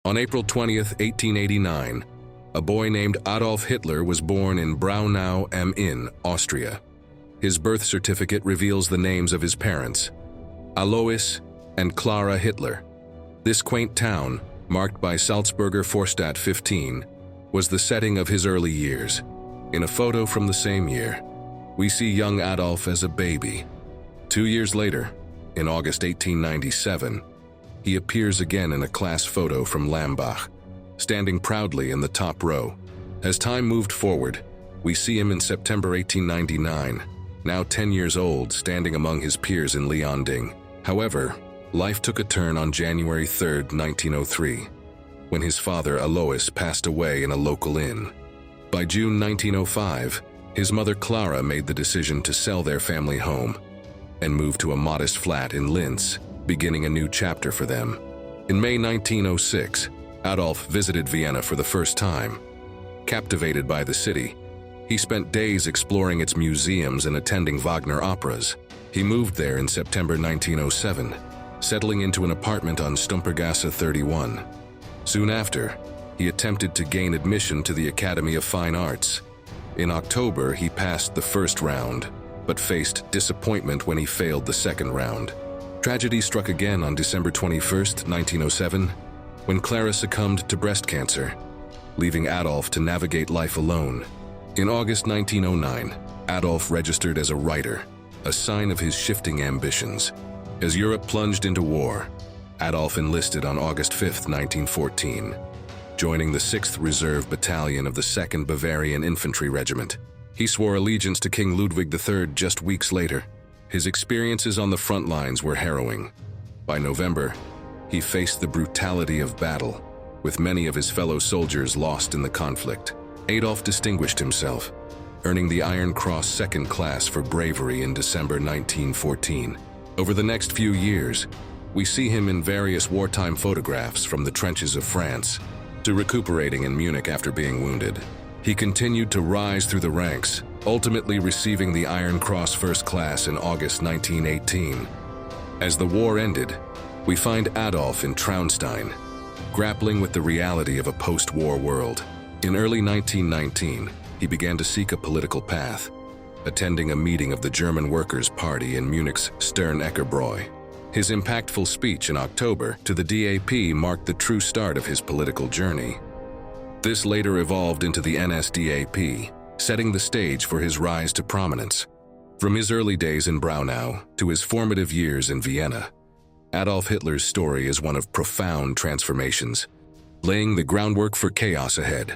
On April 20th, 1889, a boy named Adolf Hitler was born in Braunau am Inn, Austria. His birth certificate reveals the names of his parents, Alois and Clara Hitler. This quaint town, marked by Salzburger Vorstadt 15, was the setting of his early years. In a photo from the same year, we see young Adolf as a baby. 2 years later, in August 1897, he appears again in a class photo from Lambach, standing proudly in the top row. As time moved forward, we see him in September 1899, now 10 years old, standing among his peers in Leonding. However, life took a turn on January 3, 1903, when his father Alois passed away in a local inn. By June 1905, his mother Clara made the decision to sell their family home and move to a modest flat in Linz, beginning a new chapter for them. In May 1906, Adolf visited Vienna for the first time. Captivated by the city, he spent days exploring its museums and attending Wagner operas. He moved there in September 1907, settling into an apartment on Stumpergasse 31. Soon after, he attempted to gain admission to the Academy of Fine Arts. In October, he passed the first round, but faced disappointment when he failed the second round. Tragedy struck again on December 21, 1907, when Clara succumbed to breast cancer, leaving Adolf to navigate life alone. In August 1909, Adolf registered as a writer, a sign of his shifting ambitions. As Europe plunged into war, Adolf enlisted on August 5, 1914, joining the 6th Reserve Battalion of the 2nd Bavarian Infantry Regiment. He swore allegiance to King Ludwig III just weeks later. His experiences on the front lines were harrowing. By November, he faced the brutality of battle, with many of his fellow soldiers lost in the conflict. Adolf distinguished himself, earning the Iron Cross Second Class for bravery in December 1914. Over the next few years, we see him in various wartime photographs, from the trenches of France to recuperating in Munich after being wounded. He continued to rise through the ranks, ultimately receiving the Iron Cross First Class in August 1918. As the war ended, we find Adolf in Traunstein, grappling with the reality of a post-war world. In early 1919, he began to seek a political path, attending a meeting of the German Workers' Party in Munich's Stern-Eckerbräu. His impactful speech in October to the DAP marked the true start of his political journey. This later evolved into the NSDAP, setting the stage for his rise to prominence. From his early days in Braunau to his formative years in Vienna, Adolf Hitler's story is one of profound transformations, laying the groundwork for chaos ahead.